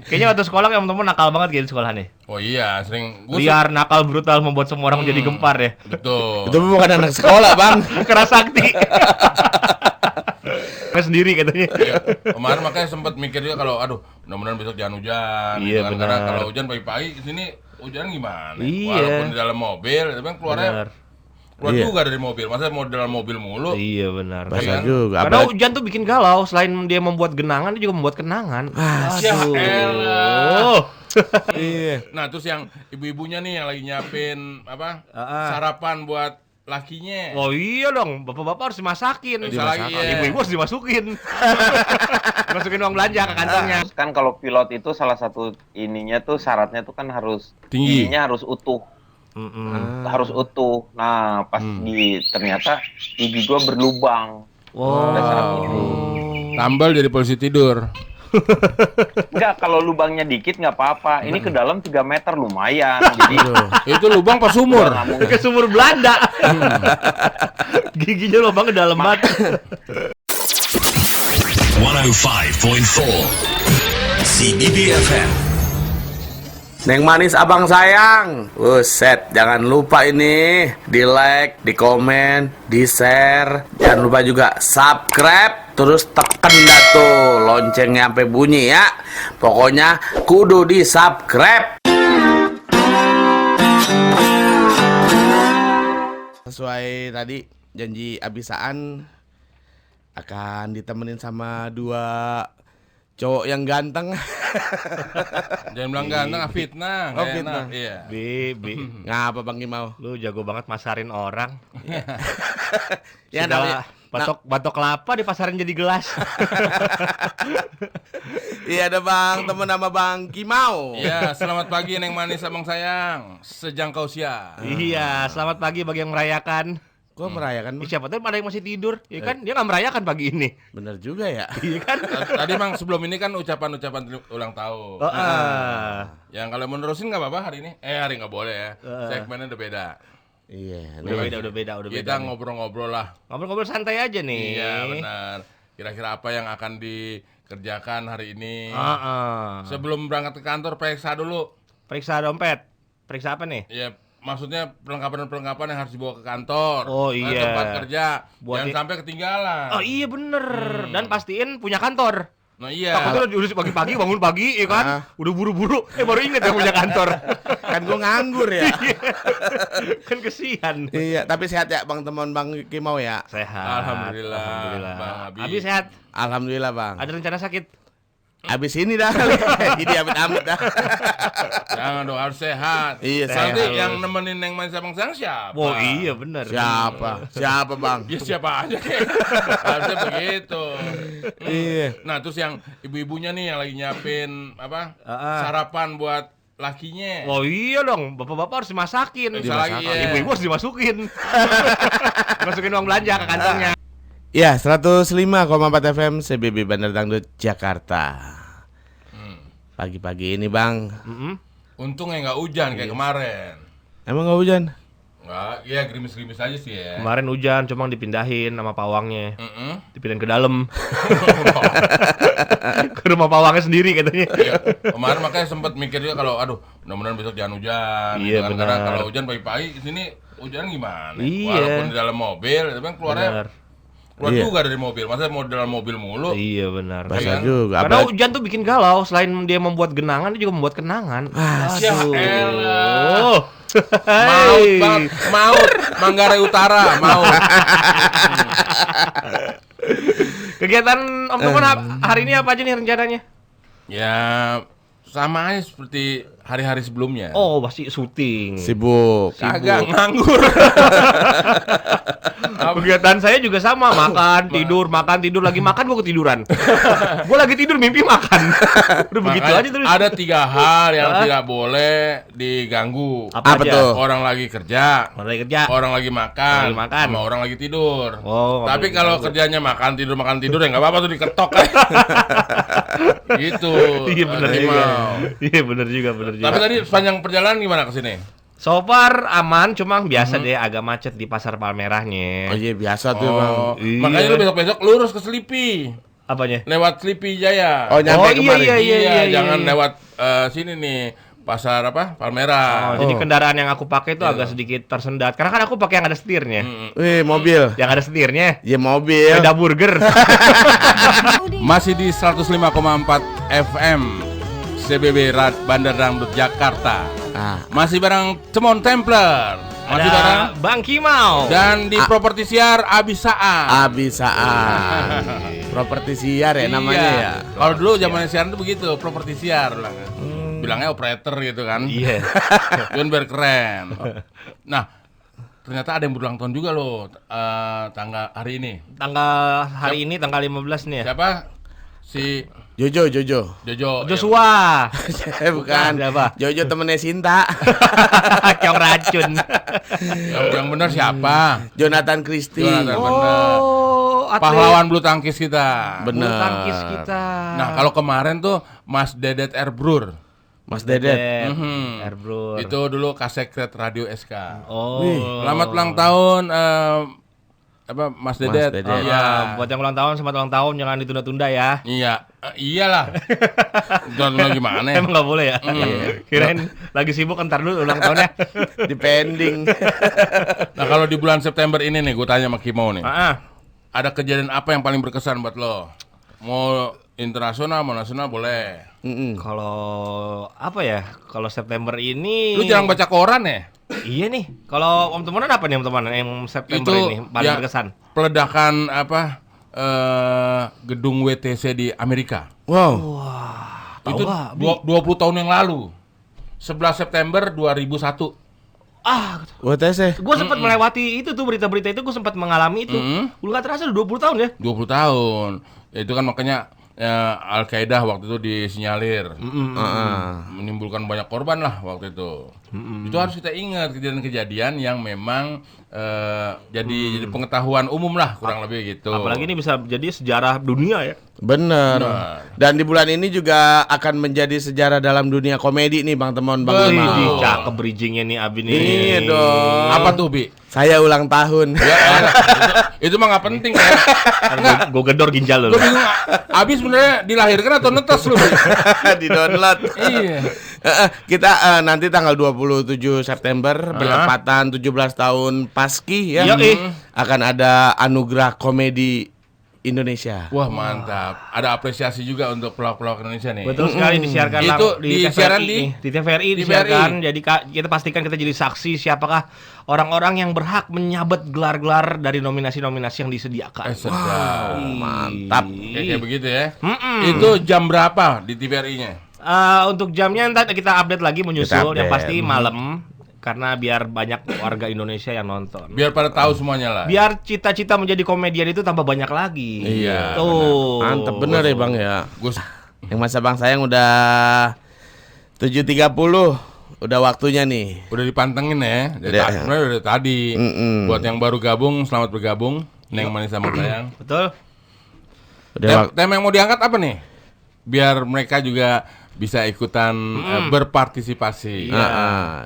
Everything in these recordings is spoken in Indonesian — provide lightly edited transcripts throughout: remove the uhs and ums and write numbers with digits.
Kayaknya waktu sekolah teman-teman nakal banget gitu sekolahannya. Oh iya, sering Liar, nakal, brutal, membuat semua orang menjadi gempar ya. Betul. Itu bukan anak sekolah, Bang. Keras sakti. Sendiri katanya. Iya. Kemarin makanya sempat mikir juga kalau aduh, mudah-mudahan besok jangan hujan. Iya, gitu kan. benar. Karena kalau hujan pagi-pagi di sini hujan gimana? Iya. Walaupun di dalam mobil, tapi kan keluar Iya. juga dari mobil. Masa mau di dalam mobil mulu? Iya benar. Basah Kan? juga. Karena Apalagi- hujan tuh bikin galau. Selain dia membuat genangan, dia juga membuat kenangan. Ya elah. Iya. Nah, terus yang ibu-ibunya nih yang lagi nyiapin apa? Ah. Sarapan buat lakinya. Oh iya dong, bapak-bapak harus dimasakin. Bisa lagi, ya. Ibu-ibu harus dimasukin. Masukin uang belanja ke kantongnya. Kan kalau pilot itu salah satu ininya tuh syaratnya tuh kan harus Tinggi. ininya harus utuh, harus utuh. Nah pas ternyata gigi gua berlubang. Pada saat itu. Tambal jadi polisi tidur. Enggak, kalau lubangnya dikit nggak apa-apa. Ini ke dalam 3 meter lumayan. Jadi Itu lubang pas sumur. nggak mungkin. Ke sumur Belanda. Giginya lubang ke dalam banget. 105.4 CBBFM. Neng manis abang sayang. Buset, jangan lupa ini di like, di komen, di share. Jangan lupa juga subscribe. Terus tekan dah tuh loncengnya sampai bunyi ya. Pokoknya kudu di subscribe. Sesuai tadi janji abisaan akan ditemenin sama 2 cowok yang ganteng. Jangan bilang ganteng, fitnah. Oh, Nggak fitnah. enak. Iya. Bi. Ngapa Bang Kimau? Lu jago banget masarin orang. Ya Segala batok kelapa dipasarin jadi gelas. Iya ada Bang, temen sama Bang Kimau. Iya, selamat pagi Neng Manis abang sayang. Sejangkau usia. Iya, selamat pagi bagi yang merayakan. Gua merayakan Bang. Siapa tahu ada yang masih tidur, ya kan? Dia nggak merayakan pagi ini. Bener juga ya. Iya kan? Tadi Bang sebelum ini kan ucapan ulang tahun. Oh, Yang kalau mau nerusin nggak apa-apa hari ini. Hari nggak boleh ya. Segmennya udah beda. Iya. udah beda. Kita ngobrol-ngobrol lah. Ngobrol-ngobrol santai aja nih. Iya benar. Kira-kira apa yang akan dikerjakan hari ini? Sebelum berangkat ke kantor periksa dulu. Periksa dompet. Periksa apa nih? Ya maksudnya perlengkapan yang harus dibawa ke kantor. Oh, ke iya. tempat kerja. Buat Jangan sampai ketinggalan. Oh iya bener. Dan pastiin punya kantor. Nah iya. Takutnya udah pagi-pagi bangun pagi, ya kan? Udah buru-buru. Baru inget ya punya kantor. Kan gua nganggur ya. Kan kesian. Iya, tapi sehat ya Bang teman Bang Kimau ya. Sehat. Alhamdulillah. Bang Abi. Abi sehat. Alhamdulillah Bang. Ada rencana sakit? Abis ini dah. Jadi amit-amit dah. Jangan dong, harus sehat. Iya, Nanti sehat. yang nemenin Neng Manis abang sayang siapa? Oh iya bener. Siapa? Siapa Bang? Ya siapa aja kek. Harusnya begitu. Iya. Nah terus yang ibu-ibunya nih yang lagi nyiapin apa? Ah. Sarapan buat lakinya. Oh iya dong, bapak-bapak harus dimasakin. Bisa lagi, ya. Ibu-ibu harus dimasukin. Masukin uang belanja ke kantongnya. Ya, 105,4 FM CBB Bandar Dangdut Jakarta. Pagi-pagi ini Bang. Untungnya nggak hujan kayak kemarin. Emang nggak hujan? Nggak, ya gerimis-gerimis aja sih ya. Kemarin hujan, cuma dipindahin sama pawangnya. Dipindahin ke dalam. Ke rumah pawangnya sendiri katanya. Iya. Kemarin makanya sempat mikir juga kalau aduh, mudah-mudahan besok jangan hujan. Iya, gitu kan. benar. Karena kalau hujan pagi-pagi di sini hujan gimana? Iya. Walaupun di dalam mobil, tapi kan keluar Iya. juga dari mobil. Masa mau di dalam mobil mulu? Iya benar. Basah Kan? juga. Karena Apalagi- hujan tuh bikin galau. Selain dia membuat genangan, dia juga membuat kenangan. Ya elah. Oh. Maut banget, maut. Manggarai Utara, maut. Kegiatan Om Tukun hari ini apa aja nih rencananya? Ya sama aja seperti hari-hari sebelumnya. Oh, pasti syuting. Sibuk. Kagak nganggur. Kegiatan saya juga sama, makan, tidur, lagi makan gua ketiduran. Gua lagi tidur mimpi makan. Udah begitu Makanya aja terus. ada 3 hal yang tidak boleh diganggu. Apa aja? tuh? Orang lagi kerja, Orang lagi kerja. orang lagi makan, Orang lagi makan. sama orang lagi tidur. Oh, nggak Tapi boleh kalau diganggu. kerjanya makan tidur ya nggak apa-apa tuh diketok kan. Gitu. Iya benar Mas juga. Imam. Iya benar juga. Tapi tadi sepanjang perjalanan gimana ke sini? So far aman, cuma biasa deh agak macet di Pasar Palmerahnya. Oh iya biasa tuh Bang. Oh, Iya. makanya lu besok-besok lurus ke Selipi. Apanya? Lewat Sleepy Jaya. Oh, nyampe iya, kemarin. iya. Jangan lewat sini nih. Pasar apa? Palmerah. Jadi kendaraan yang aku pakai itu agak sedikit tersendat. Karena kan aku pakai yang ada setirnya. Wih, mobil. Yang ada setirnya. Ya mobil. Beda burger. Masih di 105,4 FM CBB Bandar Dangdut Jakarta. Masih bareng Cemon Templar. Masih bareng Ada Bang Kimau. dan di Properti Siar Abisaan. Properti siar ya namanya ya. Kalau dulu zaman siaran tuh begitu, Properti Siar bilangnya operator gitu kan. Iya. Cuman biar keren. Nah, ternyata ada yang berulang tahun juga loh tanggal hari ini. Tanggal hari ini tanggal 15 nih ya. Siapa? Si Jojo. Joshua. Bukan. Siapa? Jojo temennya Sinta. Kyong racun. yang benar siapa? Jonathan Christie. Jonathan benar. atlet Pahlawan bulu tangkis kita. Bener. bulu tangkis kita. Nah, kalau kemarin tuh Mas Dedet Erbrur. Mas Dedet. Erbrur. Itu dulu Kasekret Radio SK. Oh. Selamat ulang tahun Mas Dedet. Dedet. Iya. Buat yang ulang tahun, selamat ulang tahun, jangan ditunda-tunda ya. Iya. Iyalah. Jangan gimana ya? Emang nggak boleh ya? Kirain lagi sibuk, ntar dulu ulang tahunnya. Di pending. Nah, kalau di bulan September ini nih, gue tanya sama Kimau nih. Ah, Ada kejadian apa yang paling berkesan buat lo? Mau internasional, mau nasional boleh. kalau apa ya? Kalau September ini. Lu jarang baca koran ya? Iya nih. Kalau Om Temenan apa nih Om Temenan yang September Itu ini paling ya, berkesan? Peledakan gedung WTC di Amerika. Wow. Itu 20 tahun yang lalu. 11 September 2001. WTC. Gue sempat melewati itu tuh berita-berita itu, gue sempat mengalami itu. Udah nggak terasa udah 20 tahun ya. 20 tahun. Ya, itu kan makanya Al-Qaeda waktu itu disinyalir. Menimbulkan banyak korban lah waktu itu. Itu harus kita ingat kejadian-kejadian yang memang jadi pengetahuan umum lah kurang lebih gitu. Apalagi ini bisa jadi sejarah dunia ya. Bener. Dan di bulan ini juga akan menjadi sejarah dalam dunia komedi nih Bang Temon, Bang Imam. Wih, cakep bridgingnya nih Abi nih. Iya dong. Apa tuh, Bi? Saya ulang tahun. Ya, itu mah nggak penting ya. Gue gedor ginjal Gue lo. bingung. Abis sebenarnya dilahirkan atau netes lu? Di download. Iya. Kita nanti tanggal 27 September bertepatan 17 tahun Paski ya. Yoi. Akan ada anugerah komedi Indonesia. Wah, mantap. Ada apresiasi juga untuk pelawak-pelawak Indonesia nih. Betul sekali, disiarkan Itu di disiaran TVRI di? nih. Di TVRI Di disiarkan. TVRI. Jadi kita pastikan kita jadi saksi siapakah orang-orang yang berhak menyabet gelar-gelar dari nominasi-nominasi yang disediakan. Sedap. Mantap. Kayak begitu ya. Itu jam berapa di TVRI-nya? Untuk jamnya ntar kita update lagi menyusul. Kita Yang update. pasti malam, karena biar banyak warga Indonesia yang nonton. Biar pada tahu semuanya lah. Biar cita-cita menjadi komedian itu tambah banyak lagi. Iya, Tuh. Mantap bener ya Bang ya. Gus, Yang Mas Abang sayang udah 7.30. Udah waktunya nih. udah dipantengin ya. Sebenarnya dari tadi. Buat yang baru gabung, selamat bergabung. Neng Manis sama sayang. Betul. Udah Tema yang mau diangkat apa nih? Biar mereka juga bisa ikutan berpartisipasi.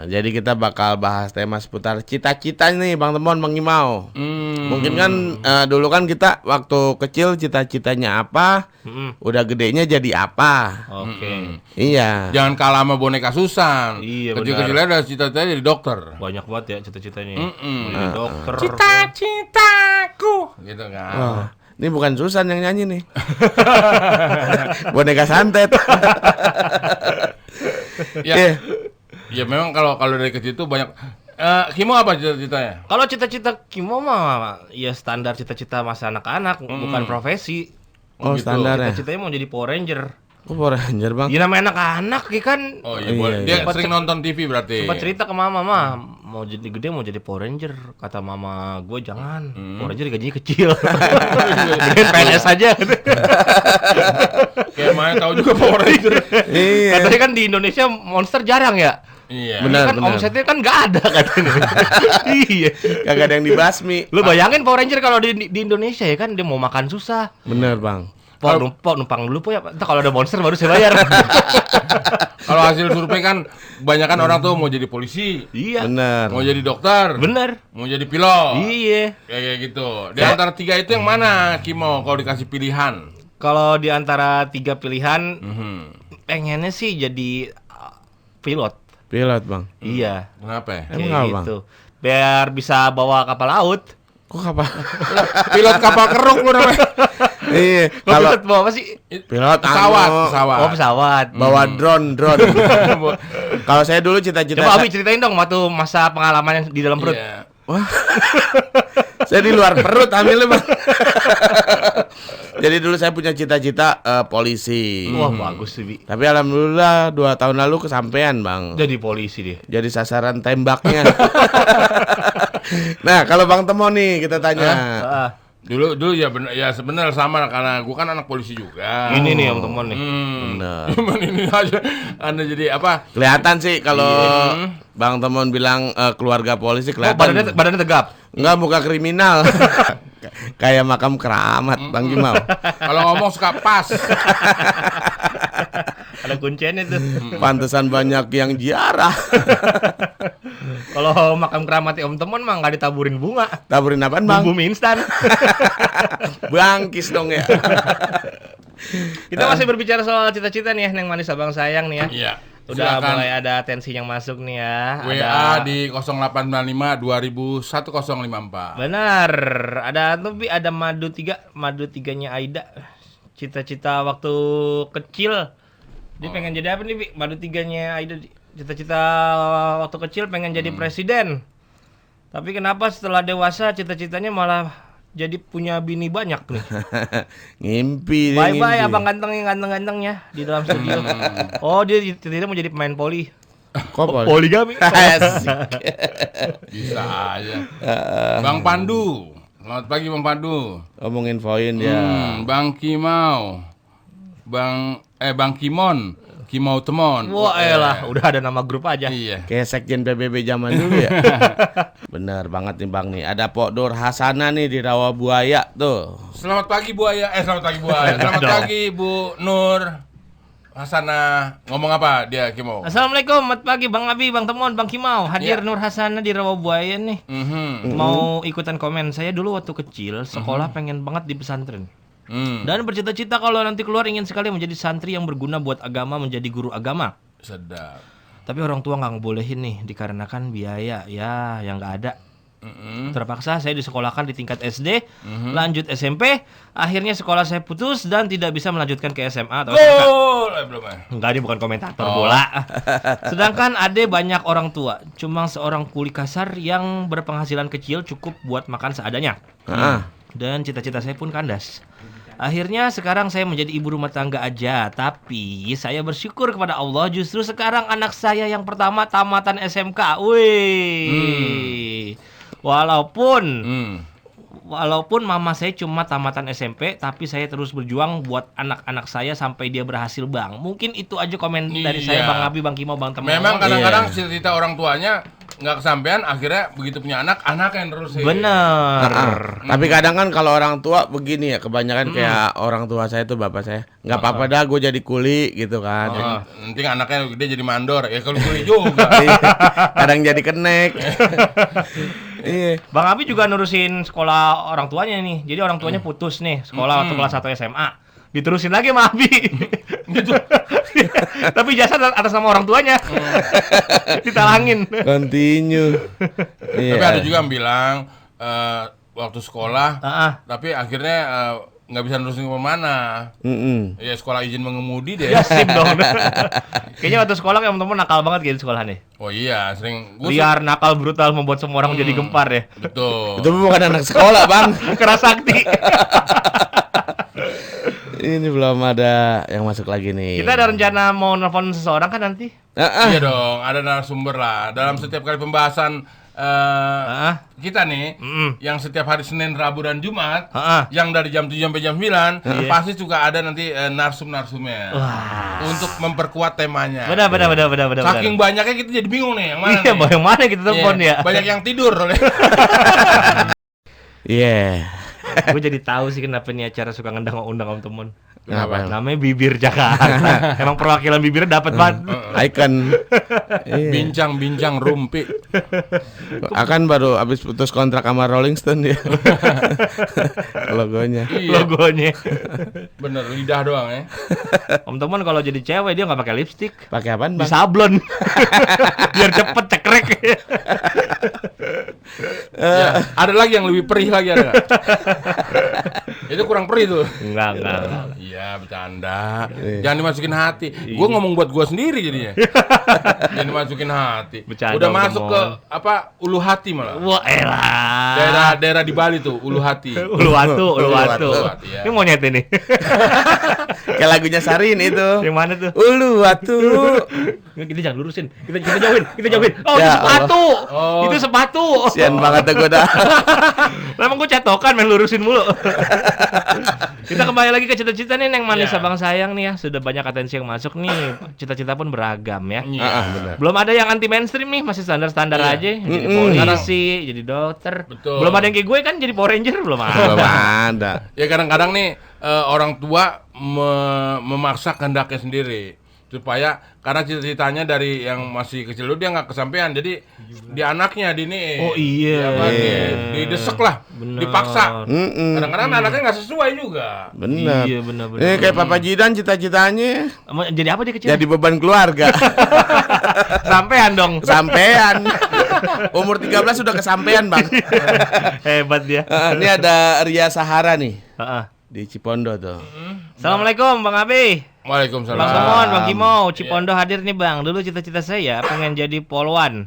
jadi kita bakal bahas tema seputar cita-cita nih Bang Temon, Bang Imau. Mungkin kan dulu kan kita waktu kecil cita-citanya apa, udah gedenya jadi apa. Oke. Iya. Jangan kalah sama boneka Susan. Iya, Kecil-kecilnya ada cita-citanya jadi dokter. Banyak banget ya cita-citanya. Jadi dokter. Cita-citaku. Gitu kan. Wah, ini bukan Susan yang nyanyi nih. Boneka santet. Ya, ya memang kalau dari kecil itu banyak. Kimo apa cita-citanya? Kalau cita-cita Kimo mah ya standar cita-cita masa anak-anak, bukan profesi. Oh, gitu. standar ya. Cita-citanya mau jadi Power Ranger. Oh, Power Ranger, Bang. Ya namanya anak-anak ya kan. Oh iya, boleh. Dia iya. sering nonton TV berarti. Sempat cerita ke mama, mau jadi gede mau jadi Power Ranger. Kata mama gue jangan, Power Ranger gajinya kecil. Mending PNS aja. Kayak mana tahu juga Power Ranger. Iya. Katanya kan di Indonesia monster jarang ya. Iya. Benar. Kan omsetnya kan nggak ada katanya. Iya. Kagak ada yang dibasmi. Lu bayangin Power Ranger kalau di Indonesia ya kan dia mau makan susah. Bener, Bang. Po numpang dulu po ya. Entar kalau ada monster baru saya bayar. Kalau hasil survei kan kebanyakan orang tuh mau jadi polisi, Iya. Bener. mau jadi dokter, Bener. mau jadi pilot. Iya. Kayak gitu. Di antara tiga itu yang mana, Kimo, kalau dikasih pilihan? Kalau di antara 3 pilihan, Mhm. pengennya sih jadi pilot. Pilot, Bang. Iya. Kenapa ya? Emang Kayak apa, Bang? gitu. Biar bisa bawa kapal laut. Kok apa? Pilot kapal keruk lu namanya. Iya, Kalau kalau pilot bawa apa sih? pilot Pesawat, anu, pesawat. Oh, pesawat. bawa drone. Kalau saya dulu cita-cita Coba Abi ceritain dong waktu masa pengalaman yang di dalam perut. Iya. saya di luar perut hamilnya, Bang. Jadi dulu saya punya cita-cita polisi. Wah, bagus sih, Bi. Tapi alhamdulillah 2 tahun lalu kesampaian, Bang. Jadi polisi dia. Jadi sasaran tembaknya. Nah, kalau Bang Temo nih kita tanya. Ah, Dulu ya bener, ya sebenarnya sama karena gua kan anak polisi juga. ini nih Om Temon nih. Bener. Cuman ini aja Anda jadi apa? Kelihatan sih kalau Iya. Bang Temon bilang keluarga polisi Oh, kelihatan. badannya tegap. Enggak, muka kriminal. Kayak makam keramat, Bang Gimal. Kalau ngomong suka pas. Ada kuncinya tuh. Pantesan banyak yang ziarah. Kalau makam keramatnya Om Temon mah nggak ditaburin bunga. Taburin apaan, Bang? Bumbu mie instan. Bangkis dong ya. Kita masih berbicara soal cita-cita nih ya, Neng Manis Abang Sayang nih ya. Iya. Udah Silakan. mulai ada tensi yang masuk nih ya. WA di 0895 2000 1054. Benar. Ada Madu 3-nya Aida. Cita-cita waktu kecil. Dia pengen jadi apa nih, Bi? Madu 3-nya Aida. Cita-cita waktu kecil pengen jadi presiden. Tapi kenapa setelah dewasa cita-citanya malah jadi punya bini banyak nih. Ngimpi dia, Bye-bye ngimpi. abang gantengnya di dalam studio. Oh, dia cita-cita mau jadi pemain poli. Kok Poligami. Asik. Bisa aja. Bang Pandu. Selamat pagi Bang Pandu. Omongin poin dia. Bang Kimau. Bang Kimon. Kimau Temon. Wah, elah, udah ada nama grup aja. Iya. Kayak sekjen PBB zaman dulu ya. Bener banget nih Bang nih. Ada Pok Dur Hasana nih di Rawabuaya tuh. Selamat pagi Buaya. Selamat pagi Buaya. Selamat pagi Bu Nur. Hasana. Ngomong apa dia Kimau? Assalamualaikum, selamat pagi Bang Abi, Bang Temon, Bang Kimau. Hadir Ya. Nur Hasana di Rawabuaya nih. Mhm. Mau ikutan komen. Saya dulu waktu kecil sekolah pengen banget di pesantren. Dan bercita-cita kalau nanti keluar ingin sekali menjadi santri yang berguna buat agama, menjadi guru agama. Sedap. Tapi orang tua nggak ngebolehin nih dikarenakan biaya ya yang nggak ada. Terpaksa saya disekolahkan di tingkat SD, lanjut SMP, akhirnya sekolah saya putus dan tidak bisa melanjutkan ke SMA atau SMK. Gol. Belum ya? Enggak, dia bukan komentator bola. Sedangkan ade banyak orang tua, cuma seorang kuli kasar yang berpenghasilan kecil cukup buat makan seadanya. Dan cita-cita saya pun kandas. Akhirnya sekarang saya menjadi ibu rumah tangga aja. Tapi saya bersyukur kepada Allah justru sekarang anak saya yang pertama tamatan SMK. Wih. Walaupun mama saya cuma tamatan SMP, tapi saya terus berjuang buat anak-anak saya sampai dia berhasil, Bang. Mungkin itu aja komen dari saya, Iya. Bang Abi, Bang Kimo, Bang Temon. Memang kadang-kadang cita-cita orang tuanya nggak kesampaian, akhirnya begitu punya anak yang terus Bener. Tapi kadang kan kalau orang tua begini ya, kebanyakan kayak orang tua saya tuh bapak saya, nggak apa-apa dah gue jadi kuli gitu kan. Nanti anaknya gede jadi mandor, ya kalau kulit juga. Kadang jadi kenek. Iya. Bang Abi juga nurusin sekolah orang tuanya nih. Jadi orang tuanya putus nih sekolah waktu kelas 1 SMA. Diterusin lagi sama Abi. Gitu. Tapi jasa atas nama orang tuanya. Ditalangin. Continue. Tapi ada juga yang bilang waktu sekolah, tapi akhirnya nggak bisa nerusin kemana. Ya sekolah izin mengemudi deh. Ya sip dong. Kayaknya waktu sekolah kayak temen nakal banget gitu sekolah nih. Oh iya, sering Liar, nakal, brutal, membuat semua orang menjadi gempar ya. Betul. Itu bukan anak sekolah, Bang. Keras sakti. Ini belum ada yang masuk lagi nih. Kita ada rencana mau nelfon seseorang kan nanti? Iya dong, ada narasumber lah. Dalam setiap kali pembahasan kita nih, yang setiap hari Senin, Rabu, dan Jumat, yang dari jam 7 sampai jam 9, pasti juga ada nanti narsum-narsumnya. Untuk memperkuat temanya. Benar. Saking banyaknya kita jadi bingung nih, yang mana Iya, nih? yang mana kita telepon Iya, ya? Banyak yang tidur. Iya. Gue jadi tahu sih kenapa nih acara suka ngundang Om Temon. Kenapa? Namanya bibir Jakarta. Emang perwakilan bibirnya dapat banget. Icon. Iya. Bincang-bincang rumpi. Akan baru habis putus kontrak sama Rolling Stone dia. Logonya. Iya, Logonya. bener lidah doang ya. Om Teman kalau jadi cewek dia nggak pakai lipstik, Pakai apaan, di Bang? sablon. Biar cepet cekrek. Ya, ada lagi yang lebih perih lagi ada nggak? Itu kurang perih tuh. Enggak. Iya, bercanda. Jangan dimasukin hati. Gue ngomong buat gue sendiri jadinya. Jangan dimasukin hati. Bercanda, Udah Om masuk Temon. ke apa? Ulu hati malah. Wah, elah. Daerah di Bali tuh, Ulu Hati. Uluwatu. Iya. Ini monyet ini. Kayak lagunya Sarin itu. Yang mana tuh? Uluwatu. Kita jangan lurusin. Kita jauhin. Oh, Ya itu sepatu. Allah. Itu sepatu. Sian banget tuh gue dah. Lah emang gue cetokan main lurusin mulu. Kita kembali lagi ke cita-cita nih Neng Manis Ya. Abang Sayang nih ya. Sudah banyak atensi yang masuk nih. Cita-cita pun beragam ya. Iya. Benar. Belum ada yang anti mainstream nih, masih standar-standar Iya. aja. Jadi Mm-mm. polisi, jadi dokter. Betul. Belum ada yang kayak gue kan jadi Power Ranger belum Belum ada. ada. Ya kadang-kadang nih orang tua memaksa kehendaknya sendiri supaya karena cita-citanya dari yang masih kecil dulu dia nggak kesampaian, jadi di anaknya dini. Oh iya. Didesek lah, Bener. dipaksa. Mm-mm. Kadang-kadang anaknya nggak sesuai juga. Benar. Iya benar. Ini kayak Papa Jidan cita-citanya Mau jadi apa dia kecil? jadi beban keluarga. Sampean dong. Sampean. Umur 13 sudah kesampean, Bang. Hebat dia. Ini ada Ria Sahara nih Heeh. di Cipondo tuh. Assalamualaikum Bang Abi. Waalaikumsalam. Bang Temon, Bang Kimo, Cipondo hadir nih Bang. Dulu cita-cita saya pengen jadi polwan,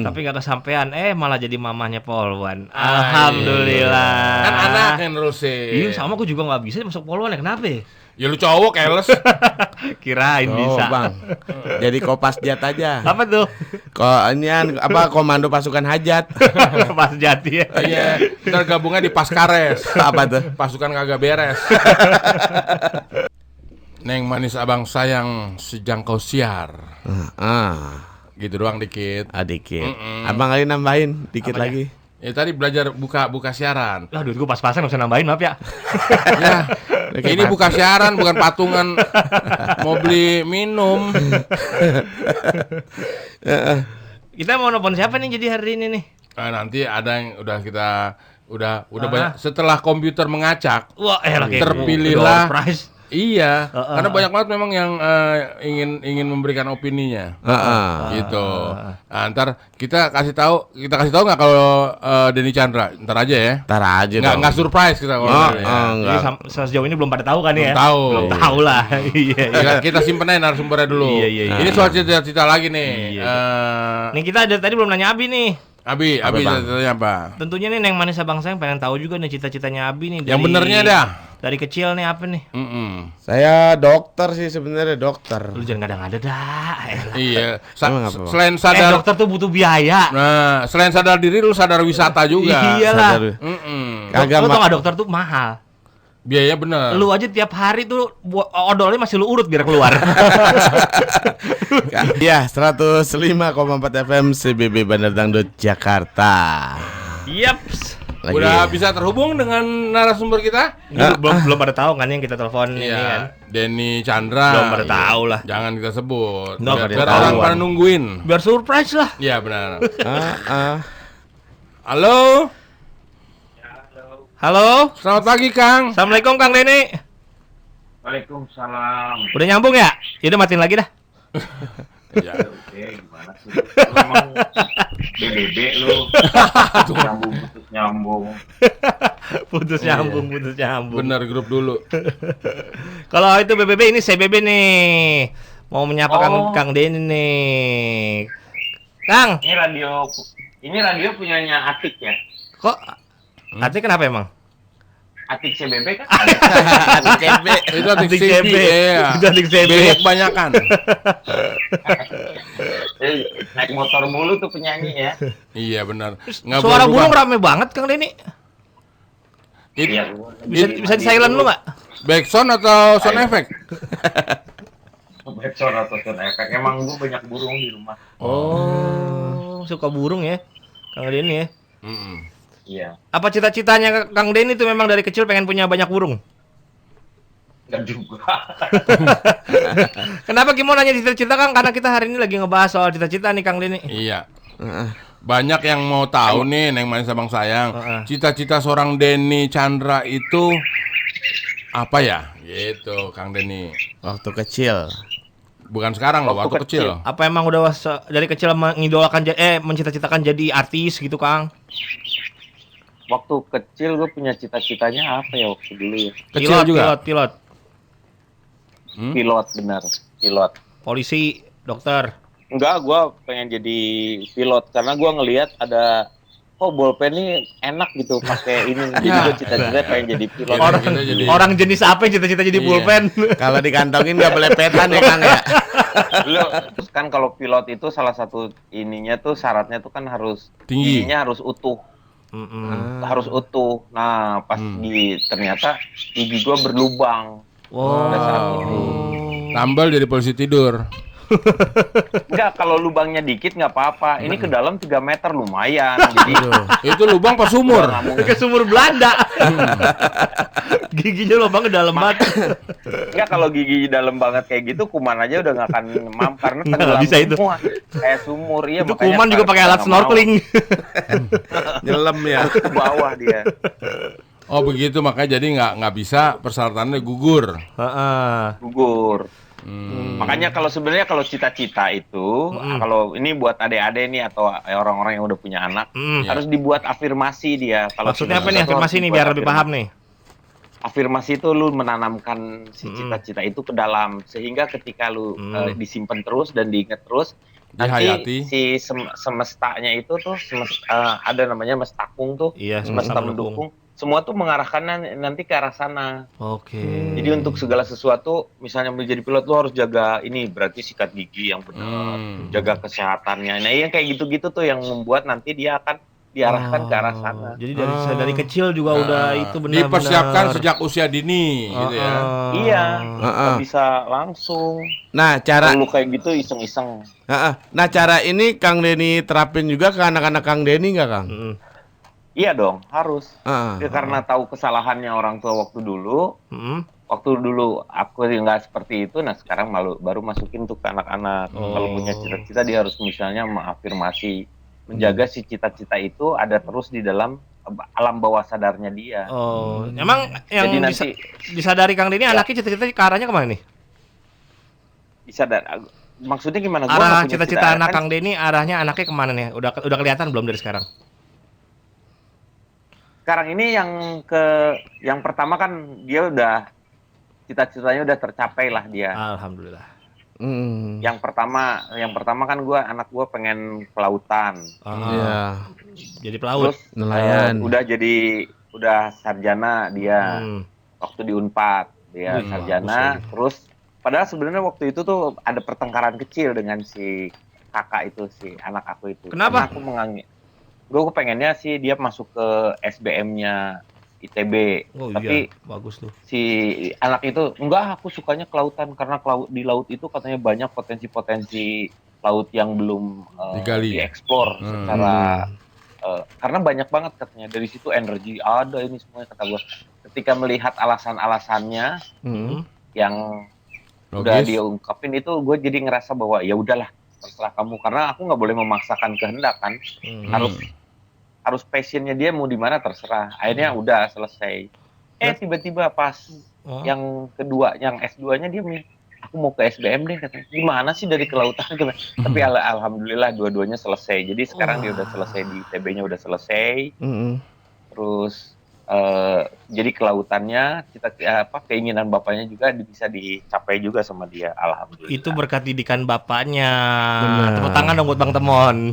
tapi nggak kesampaian. Malah jadi mamahnya polwan. Alhamdulillah. Kan anak yang nerusin. Iya, sama aku juga nggak bisa masuk polwan ya. Kenapa? Ya? Ya lu cowok keles. Kirain bisa. Bang. Jadi Kopasjat aja. Apa tuh? Komando pasukan hajat. Pas jati ya. Iya, ntar gabungnya di Paskares. Apa tuh? Pasukan kagak beres. Neng Manis Abang Sayang sejangkau siar. Gitu doang dikit. Dikit. Abang kali nambahin dikit Apanya? lagi. Ya tadi belajar buka siaran. Lah duit gue pas-pasan nggak usah nambahin maaf ya. Ya, ini buka siaran bukan patungan mau beli minum. Kita mau nelfon siapa nih jadi hari ini nih? Nanti ada yang udah banyak setelah komputer mengacak. Wah, lagi Terpilihlah. prize. Iya, karena banyak banget memang yang ingin memberikan opininya. Gitu. Nah, ntar kita kasih tahu nggak kalau Denny Chandra, ntar aja ya. Ntar aja Nggak surprise kita kalau Oh, dari ya. Jadi sejauh ini belum pada tahu kan ya? Belum tahu. Belum tahu lah. Iya. Kita simpen aja narasumbernya dulu. Iya. Ini soal cita-cita lagi nih. Iya. Nih kita dari tadi belum nanya Abi nih. Abi Bang? cita-citanya apa? Tentunya nih Neng Manis Abang Sayang pengen tahu juga nih cita-citanya Abi nih. Yang benernya dah. Dari kecil nih apa nih? Saya dokter sih sebenarnya dokter. Lu jangan ngada-ngada dah. Iya. Emang apa, Bang? Selain sadar, Dokter tuh butuh biaya. nah selain sadar diri, lu sadar wisata juga. Iyalah. Sadar. Lu tau gak dokter tuh mahal. Biaya bener. Lu aja tiap hari tuh odolnya masih lu urut biar keluar. Ya, 105,4 FM CBB Bandar Dangdut Jakarta. Yaps. Lagi. Udah bisa terhubung dengan narasumber kita? Belum pada tahu kan yang kita telepon ini kan. Iya, Denny Chandra. Belum pada tahu lah. Jangan kita sebut. Nggak Biar pada biar tahu. orang pada nungguin. Biar surprise lah. Iya benar. Ah. Halo. Selamat pagi Kang. Assalamualaikum Kang Denny. Waalaikumsalam. Udah nyambung ya? Yaudah matiin lagi dah. Ya. Oke, gimana sih? Lu emang BBB lu. Nyambung. Putus nyambung. Benar grup dulu. Kalau itu BBB ini CBB nih. Mau menyapa Kang Denny nih. Kang, Ini radio punyanya Atik ya? kok Atik kenapa emang? Atik CBB kan? CB. Itu adik Adik CB. CB. Iya. Itu adik CB. Biaya kebanyakan. Naik motor mulu tuh penyanyi ya. Iya benar. Suara burung rame banget Kang Denny. Iya. Bisa di silent lu nggak? Back sound atau sound effect? Backsound atau sound effect. Emang gua banyak burung di rumah. Oh, suka burung ya, Kang Denny ya. Iya. Apa cita-citanya Kang Denny itu memang dari kecil pengen punya banyak burung? Enggak juga. Kenapa Kim mau nanya cita-cita Kang? Karena kita hari ini lagi ngebahas soal cita-cita nih Kang Denny. Iya. Banyak yang mau tahu nih Neng Manis Abang Sayang. Cita-cita seorang Denny Chandra itu apa ya? Gitu, Kang Denny. Waktu kecil. Bukan sekarang loh, waktu kecil. Apa emang udah dari kecil mengidolakan mencita-citakan jadi artis gitu Kang? Waktu kecil gue punya cita-citanya apa ya waktu dulu ya? Kecil juga. Pilot. Pilot, benar. Pilot. Polisi, dokter. Enggak, gue pengen jadi pilot karena gue ngelihat ada bolpen ini enak gitu pakai ini. Jadi gue cita-cita pengen jadi pilot. Orang jenis apa yang cita-cita jadi pulpen? Kalau dikantongin nggak boleh petan ya Kang ya. Terus kan kalau pilot itu salah satu ininya tuh syaratnya tuh kan harus tinggi. giginya harus utuh. Harus utuh. Nah, pas ternyata gigi gue berlubang. Pada saat itu. Tambal jadi polisi tidur. Enggak, kalau lubangnya dikit nggak apa-apa. Ini ke dalam 3 meter lumayan. Jadi Itu lubang pas sumur. Ke sumur Belanda. Giginya lubangnya dalam banget. enggak, kalau gigi dalam banget kayak gitu kuman aja udah nggak akan mam karena tenggelam bisa itu. semua. Kayak sumur ya. Itu kuman juga pakai alat snorkeling. Nyelam ya. Ke bawah dia. Oh begitu, makanya jadi nggak bisa, persyaratannya gugur. Gugur. Makanya kalau sebenarnya kalau cita-cita itu kalau ini buat adik-adik nih atau orang-orang yang udah punya anak harus dibuat afirmasi dia. Kalau Maksudnya apa nih afirmasi nih biar lebih paham nih? Afirmasi itu lu menanamkan si cita-cita itu ke dalam sehingga ketika lu disimpan terus dan diingat terus nanti si semestanya itu tuh ada namanya mestakung tuh, semesta mendukung. Semua tuh mengarahkan nanti ke arah sana. Oke. Jadi untuk segala sesuatu, misalnya menjadi pilot lu harus jaga ini, berarti sikat gigi yang benar, jaga kesehatannya. Nah, yang kayak gitu-gitu tuh yang membuat nanti dia akan diarahkan ke arah sana. Jadi dari kecil juga udah itu benar-benar dipersiapkan sejak usia dini, gitu ya. Iya, nggak bisa langsung. Nah, cara lu kayak gitu iseng-iseng. Nah, cara ini Kang Denny terapin juga ke anak-anak Kang Denny nggak Kang? Iya dong, harus. Ya, karena tahu kesalahannya orang tua waktu dulu. Waktu dulu aku nggak seperti itu, nah sekarang baru masukin untuk anak-anak. Kalau punya cita-cita dia harus misalnya mengafirmasi, menjaga si cita-cita itu ada terus di dalam alam bawah sadarnya dia. Emang yang disadari Kang Denny anaknya cita-cita ke arahnya kemana nih? Disadar. Maksudnya gimana? Arah cita-cita anak Kang Denny arahnya anaknya kemana nih? Udah kelihatan belum dari sekarang? Sekarang ini yang pertama kan dia udah cita-citanya udah tercapai lah dia. Alhamdulillah. Yang pertama kan anak gue pengen kelautan. Iya. Jadi pelaut. Terus nelayan. udah sarjana dia. Waktu di Unpad dia sarjana. Terus padahal sebenarnya waktu itu tuh ada pertengkaran kecil dengan si kakak itu, si anak aku itu. Kenapa? Karena gue pengennya sih dia masuk ke SBM-nya ITB. Tapi iya, bagus tuh. si anak itu enggak, aku sukanya kelautan karena di laut itu katanya banyak potensi-potensi laut yang belum dieksplor secara karena banyak banget katanya dari situ energi ada ini semuanya kata gue. Ketika melihat alasan-alasannya yang udah diungkapin itu, gue jadi ngerasa bahwa ya udahlah terserah kamu, karena aku nggak boleh memaksakan kehendak kan. Harus passionnya dia mau di mana terserah. Akhirnya udah selesai. Tiba-tiba pas yang kedua, yang S2-nya dia aku mau ke SBM deh katanya. Gimana sih dari kelautan? Tapi alhamdulillah dua-duanya selesai. Jadi sekarang dia udah selesai di ITB-nya udah selesai. Terus jadi kelautannya keinginan bapaknya juga bisa dicapai juga sama dia, alhamdulillah. Itu berkat didikan bapaknya. Tepuk tangan dong buat Bang Temon.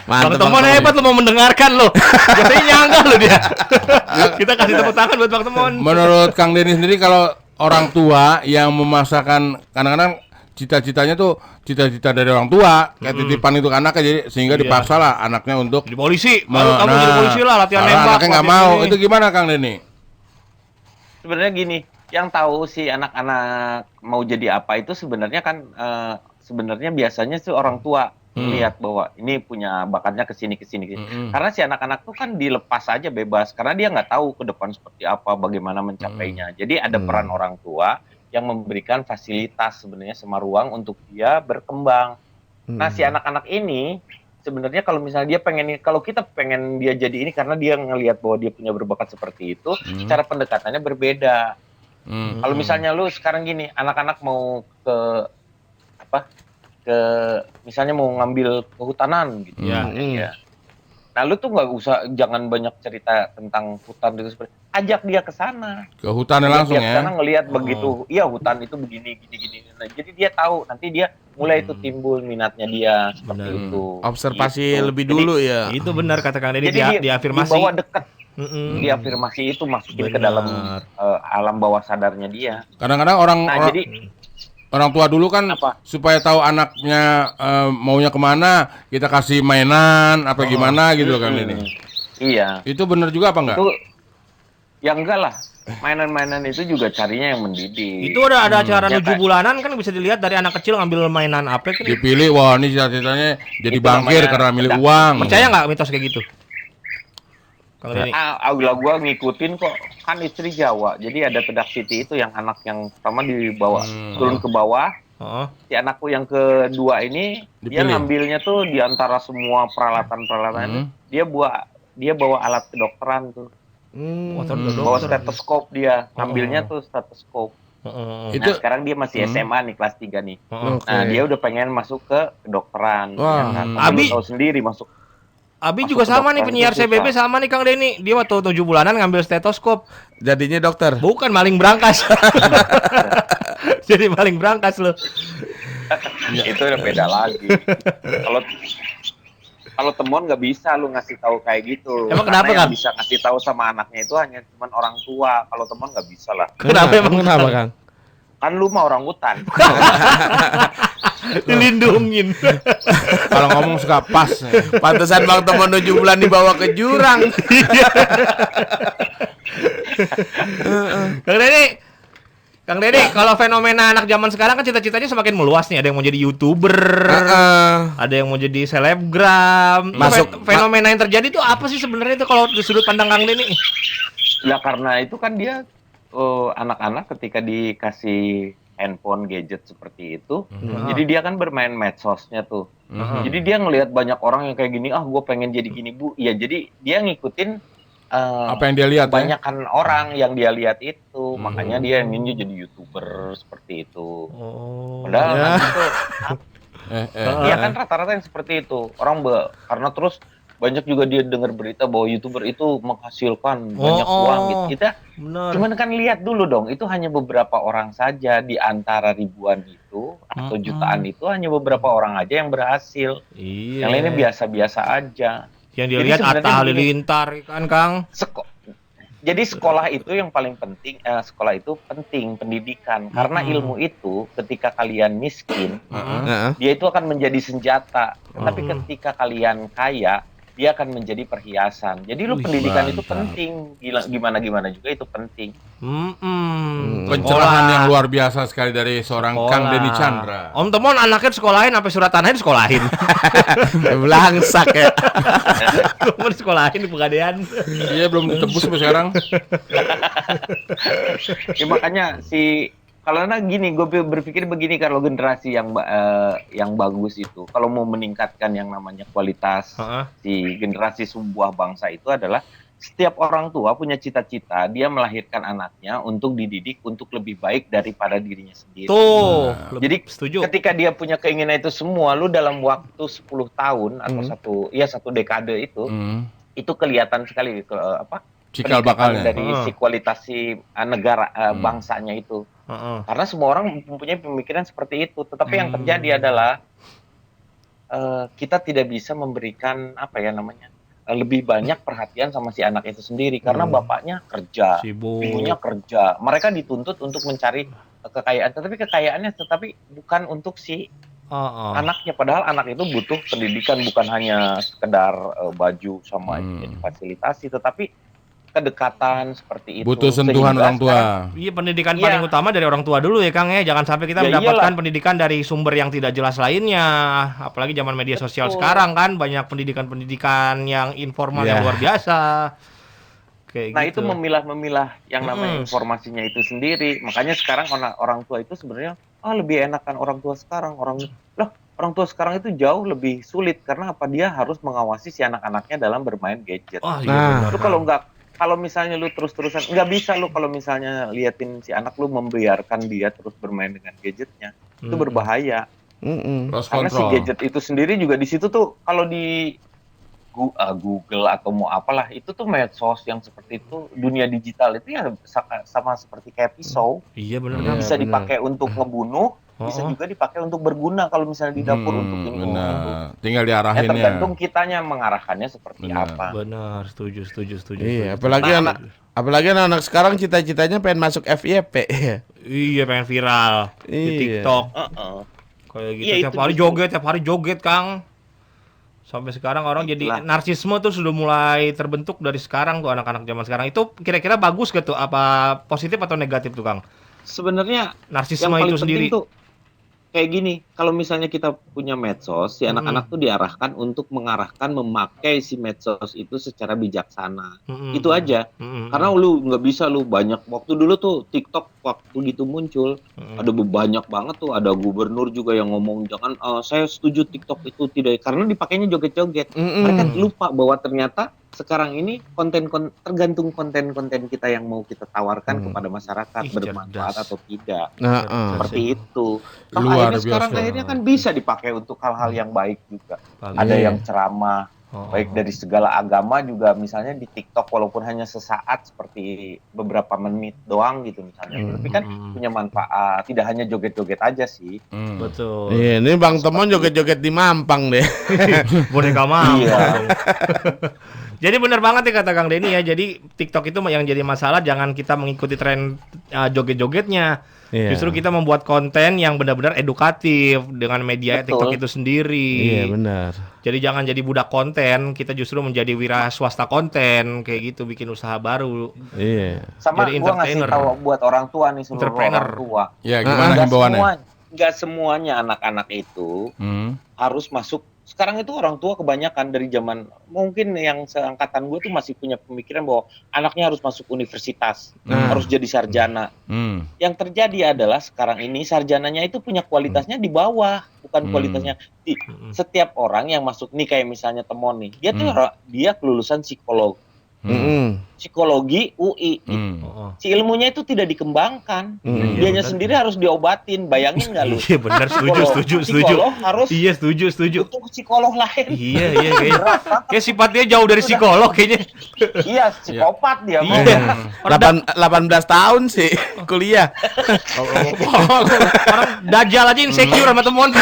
Bang Temon hebat lo, mau mendengarkan lo. Biasanya nyangka lo dia. Kita kasih tepuk tangan buat Bang Temon. Menurut Kang Denny sendiri, kalau orang tua yang memaksakan, kadang-kadang cita-citanya tuh cita-cita dari orang tua, kayak titipan itu ke anaknya, jadi sehingga dipaksa lah anaknya untuk jadi polisi. Kamu jadi polisi lah, latihan nembak. Anaknya nggak mau. Itu gimana Kang Denny? Sebenarnya gini, yang tahu si anak-anak mau jadi apa itu sebenarnya kan sebenarnya biasanya sih orang tua. lihat bahwa ini punya bakatnya ke sini. Karena si anak-anak tuh kan dilepas aja bebas karena dia nggak tahu ke depan seperti apa, bagaimana mencapainya. Jadi ada peran orang tua yang memberikan fasilitas sebenarnya sama ruang untuk dia berkembang. Nah, si anak-anak ini sebenarnya kalau misalnya dia kalau kita pengen dia jadi ini karena dia ngelihat bahwa dia punya berbakat seperti itu, cara pendekatannya berbeda. Kalau misalnya lu sekarang gini, anak-anak mau misalnya mau ngambil kehutanan gitu. Ya. Nah, lu tuh jangan banyak cerita tentang hutan itu seperti. Ajak dia ke sana. Ke hutannya langsung ya. Karena ngelihat begitu, iya hutan itu begini gini. Nah, jadi dia tahu, nanti dia mulai itu timbul minatnya dia seperti itu. Observasi gitu. lebih dulu ya. Itu benar kata Kang Deddy, diafirmasi. Dibawa dekat. Diafirmasi itu masukin ke dalam alam bawah sadarnya dia. Kadang-kadang orang tua dulu kan supaya tahu anaknya maunya kemana, kita kasih mainan apa gimana gitu kan ini. Iya. Itu benar juga apa enggak? Itu ya enggak lah. Mainan-mainan itu juga carinya yang mendidik. Itu ada acara 7 bulanan kan bisa dilihat dari anak kecil ngambil mainan apa kan. Dipilih, wah ini cita-citanya jadi bankir karena milik uang. Percaya nggak mitos kayak gitu? Kalau ini gua ngikutin kok, kan istri Jawa. Jadi ada Tedak Siti itu yang anak yang pertama dibawa turun ke bawah. Si anakku yang kedua ini dia ngambilnya tuh di antara semua peralatan-peralatan. Dia bawa alat kedokteran tuh. Bawa stetoskop dia, ngambilnya tuh stetoskop. Nah, sekarang dia masih SMA nih, kelas 3 nih. Nah, dia udah pengen masuk ke kedokteran. Abi tahu sendiri masuk. Abi juga sama nih, penyiar CBB sama nih Kang Denny. Dia waktu 7 bulanan ngambil stetoskop. Jadinya dokter. Bukan, maling berangkas. Jadi maling berangkas loh. Itu udah beda lagi. Kalau temuan nggak bisa lu ngasih tahu kayak gitu. Emang kenapa kan? Bisa ngasih tahu sama anaknya itu hanya cuman orang tua. Kalau temuan nggak bisa lah. Kenapa Kang? Kan lu mah orang hutan. Dilindungin. Kalau ngomong suka pas. Pantesan Bang Temon 7 bulan dibawa ke jurang. Kang Deddy, kalau fenomena anak zaman sekarang kan cita-citanya semakin meluas nih. Ada yang mau jadi YouTuber, ada yang mau jadi selebgram. Fenomena yang terjadi itu apa sih sebenarnya itu kalau di sudut pandang Kang Deddy? Ya karena itu kan dia anak-anak ketika dikasih handphone, gadget seperti itu, jadi dia kan bermain medsosnya tuh. Jadi dia ngelihat banyak orang yang kayak gini, gue pengen jadi gini Bu. Ya jadi dia ngikutin apa yang dia lihat kebanyakan orang yang dia lihat itu, makanya dia ingin jadi YouTuber seperti itu. Padahal nanti tuh iya kan rata-rata yang seperti itu. Orang karena terus banyak juga dia dengar berita bahwa YouTuber itu menghasilkan banyak uang gitu. Kita cuman kan lihat dulu dong, itu hanya beberapa orang saja di antara ribuan itu atau jutaan itu, hanya beberapa orang aja yang berhasil. Yang lainnya biasa-biasa aja. Yang dilihat Atta Halilintar kan Kang. Jadi sekolah itu yang paling penting, sekolah itu penting, pendidikan. Karena ilmu itu ketika kalian miskin, dia itu akan menjadi senjata. Tetapi ketika kalian kaya, dia akan menjadi perhiasan. Jadi pendidikan itu penting, gimana juga itu penting. Pencerahan yang luar biasa sekali dari seorang Kang Denny Chandra. Om Temon anaknya sekolahin sampai surat tanahnya sekolahin. Belangsak ya. Kamu sekolahin di Pegadaian. Iya, belum ditebus sampai sekarang. Ya makanya kalau gini, gue berpikir begini, kalau generasi yang bagus itu, kalau mau meningkatkan yang namanya kualitas si generasi sebuah bangsa itu adalah setiap orang tua punya cita-cita, dia melahirkan anaknya untuk dididik untuk lebih baik daripada dirinya sendiri. Jadi setuju. Ketika dia punya keinginan itu semua, lu dalam waktu 10 tahun atau satu dekade itu kelihatan sekali cikal bakalnya dari si kualitas si negara bangsanya itu. Karena semua orang mempunyai pemikiran seperti itu, tetapi yang terjadi adalah kita tidak bisa memberikan lebih banyak perhatian sama si anak itu sendiri karena bapaknya kerja, ibunya kerja, mereka dituntut untuk mencari kekayaan, kekayaannya bukan untuk si anaknya, padahal anak itu butuh pendidikan, bukan hanya sekedar baju sama fasilitasi, tetapi kedekatan seperti itu. Butuh sentuhan Sehingga orang tua. Iya, pendidikan Iya. paling utama dari orang tua dulu ya Kang ya. Jangan sampai kita Ya mendapatkan iyalah. pendidikan dari sumber yang tidak jelas lainnya. Apalagi zaman media sosial Betul. sekarang kan banyak pendidikan-pendidikan yang informal yang luar biasa. Kayak Nah gitu. itu memilah-memilah yang namanya informasinya itu sendiri. Makanya sekarang orang tua itu sebenarnya lebih enakan orang tua sekarang. Orang tua sekarang itu jauh lebih sulit karena apa, dia harus mengawasi si anak-anaknya dalam bermain gadget. Oh iya Nah. benar. Lu kalau misalnya lu terus-terusan nggak bisa lu kalau misalnya liatin si anak lu membiarkan dia terus bermain dengan gadgetnya, itu berbahaya. Lost Karena si control. gadget itu sendiri juga di situ tuh kalau di Google atau mau apalah itu tuh medsos yang seperti itu, dunia digital itu ya sama seperti kayak pisau, Iya benar Iya, Kang. bisa benar. dipakai untuk ngebunuh, bisa juga dipakai untuk berguna kalau misalnya di dapur untuk ini untuk itu. Benar. Tinggal Ya diarahinnya. tergantung kitanya mengarahkannya seperti Benar. apa. Benar, setuju. Iya, apalagi anak sekarang cita-citanya pengen masuk FYP. Iya, pengen viral di Iya. TikTok. Heeh. Kayak gitu Iya, tiap itu hari justru. tiap hari joget, Kang. Sampai sekarang orang jadi Itulah. narsisme tuh sudah mulai terbentuk dari sekarang tuh anak-anak zaman sekarang. Itu kira-kira bagus gak tuh? Apa positif atau negatif tuh, Kang? Sebenarnya Narsisme yang paling itu penting sendiri. tuh kayak gini, kalau misalnya kita punya medsos, si anak-anak tuh diarahkan untuk mengarahkan memakai si medsos itu secara bijaksana. Itu aja. Karena lu nggak bisa lu banyak waktu dulu tuh TikTok waktu gitu muncul, ada banyak banget tuh, ada gubernur juga yang ngomong jangan saya setuju TikTok itu tidak karena dipakainya joget-joget. Mereka lupa bahwa ternyata sekarang ini tergantung konten-konten kita yang mau kita tawarkan kepada masyarakat Ih, bermanfaat cerdas. atau tidak. Nah, Seperti itu. Toh Luar akhirnya sekarang biasa. akhirnya kan bisa dipakai untuk hal-hal yang baik juga. Bagus. Ada Iya. yang ceramah baik dari segala agama juga, misalnya di TikTok walaupun hanya sesaat seperti beberapa menit doang gitu misalnya. Tapi kan punya manfaat, tidak hanya joget-joget aja sih. Betul. Iya, ini Bang Temon joget-joget di Mampang deh. Boneka mama. Iya. Jadi benar banget ya kata Kang Denny ya. Jadi TikTok itu yang jadi masalah jangan kita mengikuti tren joget-jogetnya. Iya. Justru kita membuat konten yang benar-benar edukatif dengan media Betul. TikTok itu sendiri. Iya, benar. Jadi jangan jadi budak konten, kita justru menjadi wira swasta konten kayak gitu, bikin usaha baru. Iya. Sama Jadi gua ngasih entertainer. tahu buat orang tua nih, seluruh Entrepreneur. orang tua. Ya, gimana himbauannya? Nggak semuanya anak-anak itu harus masuk. Sekarang itu orang tua kebanyakan dari zaman mungkin yang seangkatan gue tuh masih punya pemikiran bahwa anaknya harus masuk universitas, harus jadi sarjana. Yang terjadi adalah sekarang ini sarjananya itu punya kualitasnya di bawah, bukan kualitasnya. Setiap orang yang masuk nih kayak misalnya Temon nih, dia tuh dia kelulusan psikologi UI. Si ilmunya itu tidak dikembangkan. Dianya sendiri harus diobatin. Bayangin nggak lu? Iya benar, setuju. Psikolog harus Iya setuju. butuh psikolog lain. Iya kayaknya. Kayak sifatnya jauh dari psikolog kayaknya. Iya, psikopat dia. Iya. 18 tahun sih kuliah. Orang Dajjal aja insecure sama temuan.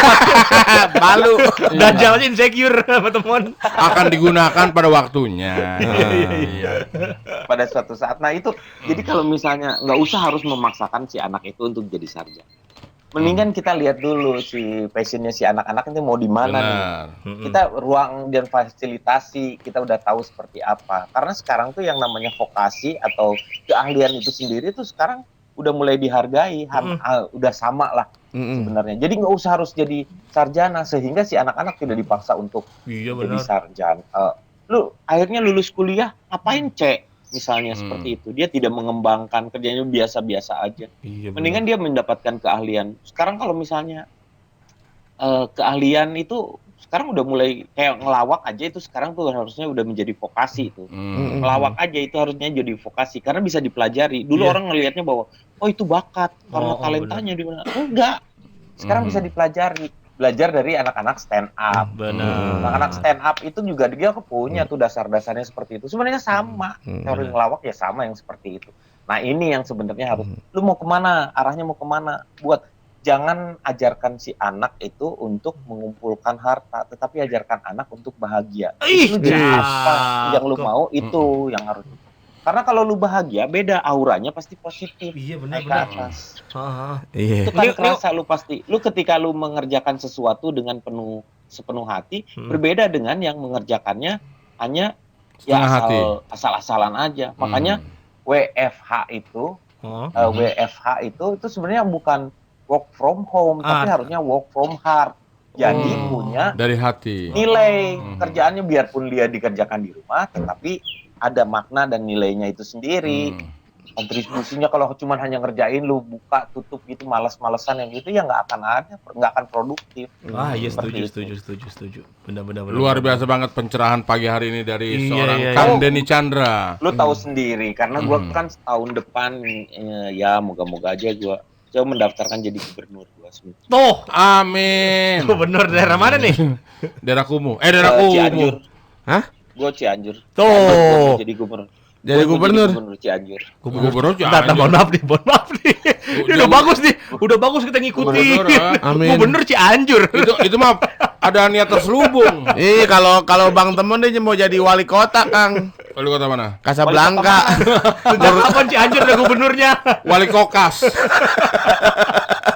Malu. Dajjal aja insecure sama temuan. Akan digunakan pada waktunya. Iya. Pada suatu saat. Nah itu, jadi kalau misalnya nggak usah harus memaksakan si anak itu untuk jadi sarjana. Mendingan kita lihat dulu si passionnya si anak-anak itu mau di mana nih. Kita ruang dan fasilitasi kita udah tahu seperti apa. Karena sekarang tuh yang namanya vokasi atau keahlian itu sendiri tuh sekarang udah mulai dihargai, udah sama lah sebenarnya. Jadi nggak usah harus jadi sarjana sehingga si anak-anak tidak dipaksa untuk Iya jadi benar. sarjana. Lu akhirnya lulus kuliah ngapain misalnya seperti itu, dia tidak mengembangkan kerjanya, biasa-biasa aja. Iya, Mendingan dia mendapatkan keahlian. Sekarang kalau misalnya keahlian itu sekarang udah mulai kayak ngelawak aja, itu sekarang tuh harusnya udah menjadi vokasi itu. Ngelawak aja itu harusnya jadi vokasi karena bisa dipelajari. Dulu orang ngelihatnya bahwa itu bakat karena talentanya di mana. Enggak. Sekarang bisa dipelajari. Belajar dari anak-anak stand up. Benar. Anak-anak stand up itu juga dia punya tuh dasar-dasarnya seperti itu. Sebenarnya sama. Teori ngelawak ya sama yang seperti itu. Nah ini yang sebenarnya harus. Lu mau kemana? Arahnya mau kemana? Jangan ajarkan si anak itu untuk mengumpulkan harta, tetapi ajarkan anak untuk bahagia. Lu jadi apa yang lu mau itu yang harus. Karena kalau lu bahagia, beda auranya pasti positif. Iya Naik ke benar. atas. Iya. Itu kan kerasa lu pasti. Lu ketika lu mengerjakan sesuatu dengan sepenuh hati, berbeda dengan yang mengerjakannya hanya Setengah hati. Asal-asalan aja. Makanya WFH itu itu sebenarnya bukan work from home, tapi harusnya work from heart. Jadi punya dari hati nilai kerjaannya, biarpun dia dikerjakan di rumah, tetapi ada makna dan nilainya itu sendiri. Kontribusinya kalau cuma hanya ngerjain lu buka tutup gitu malas-malesan yang gitu ya nggak akan produktif. Iya, setuju. Benar. Luar biasa banget pencerahan pagi hari ini dari seorang Kang Denny Chandra. Lu tahu sendiri karena gua kan tahun depan ya moga-moga aja gua coba mendaftarkan jadi gubernur gua. Tuh, amin. Gubernur daerah mana nih? Daerah Kumuh. Daerah Kumuh. Cianjur. Hah? Gua Cianjur. Tuh. Jadi gubernur. Jadi gubernur Cianjur. Mohon maaf nih. Ini udah bagus kita ngikutin. Amin. Gubernur Cianjur. Itu mah ada niat terselubung. Kalau Bang Temon dia mau jadi wali kota, Kang. Wali kota mana? Kasablanka. Sejak kapan Cianjur ada gubernurnya? Wali Kokas.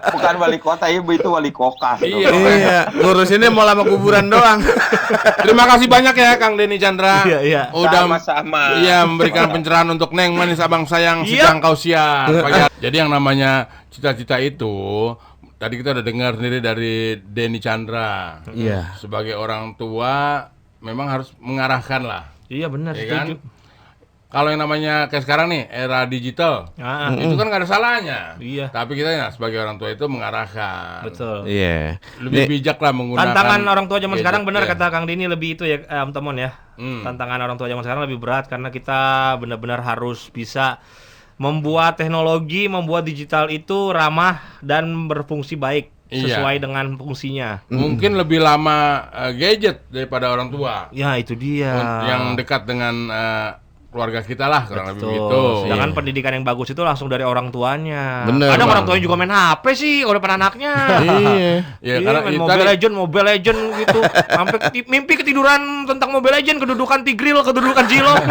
Bukan wali kota, itu wali kokas. Iya, ngurusinnya mau lama kuburan doang. Terima kasih banyak ya Kang Denny Chandra. Iya. Udah sama-sama. Iya, memberikan pencerahan untuk Neng Manis Abang Sayang sedang kau siang. Jadi yang namanya cita-cita itu tadi kita udah dengar sendiri dari Denny Chandra. Iya. Sebagai orang tua memang harus mengarahkan lah. Iya benar, setuju. Kan? Kalau yang namanya kayak sekarang nih era digital, itu kan nggak ada salahnya. Iya. Tapi kita ya sebagai orang tua itu mengarahkan. Betul. Iya. Lebih bijak lah menggunakan. Tantangan orang tua zaman sekarang benar ya. kata Kang Dini lebih itu ya, Om Temon ya. Tantangan orang tua zaman sekarang lebih berat karena kita benar-benar harus bisa membuat teknologi, membuat digital itu ramah dan berfungsi baik sesuai dengan fungsinya. Mungkin lebih lama gadget daripada orang tua. Ya itu dia. Yang dekat dengan keluarga kita lah kurang lebih begitu. Sedangkan pendidikan yang bagus itu langsung dari orang tuanya. Bener, Kadang Bang. orang tuanya juga main HP sih kalau depan anaknya. Iya, Iya, main Mobile Legend gitu. Sampai mimpi ketiduran tentang Mobile Legend, kedudukan Tigreal, kedudukan Zilong.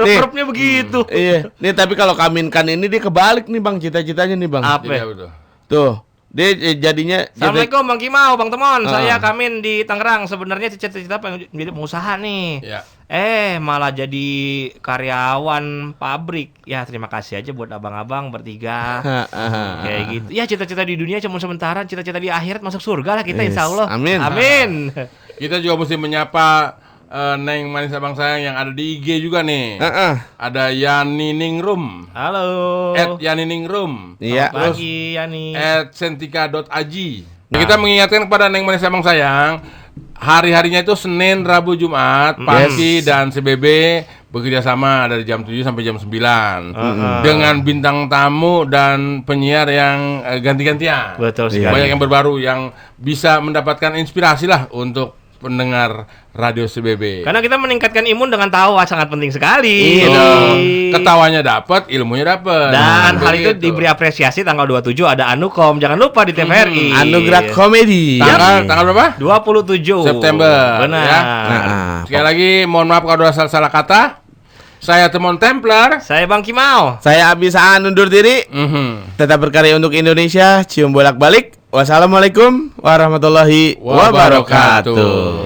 Rep-repnya begitu. Iya. Nih tapi kalau Kaminkan ini dia kebalik nih Bang, cita-citanya nih Bang. Apa? Iya, betul. Tuh. Dia jadinya Assalamualaikum Bang Kimau, Bang Temon. Saya Kamin di Tangerang. Sebenarnya cita-cita pengen jadi pengusaha nih. Iya. Malah jadi karyawan pabrik. Ya terima kasih aja buat abang-abang bertiga. Kayak gitu. Ya cita-cita di dunia cuma sementara, cita-cita di akhirat masuk surga lah kita insya Allah. Amin. Amin. Kita juga mesti menyapa Neng Manis Abang Sayang yang ada di IG juga nih. Ada Yani Ningrum. Halo. Yani Ningrum. Iya. Selamat pagi Yani. @sentika.aji. Kita mengingatkan kepada Neng Manis Abang Sayang, hari-harinya itu Senin, Rabu, Jumat, Pasti dan CBB bekerja sama dari jam 7 sampai jam 9 dengan bintang tamu dan penyiar yang ganti-gantian. Betul sekali. Banyak yang berbaru yang bisa mendapatkan inspirasi lah untuk pendengar radio CBB. Karena kita meningkatkan imun dengan tawa sangat penting sekali. Iya dong. Ketawanya dapat, ilmunya dapat. Dan hal itu diberi apresiasi tanggal 27 ada Anukom. Jangan lupa di TVRI. Anugerah Komedi. Tanggal berapa? 27 September. Benar. Ya. Sekali lagi mohon maaf kalau ada salah kata. Saya Temon Templar. Saya Bang Kimau. Saya Abisaan undur diri. Tetap berkarya untuk Indonesia. Cium bolak-balik. Wassalamualaikum warahmatullahi wabarakatuh.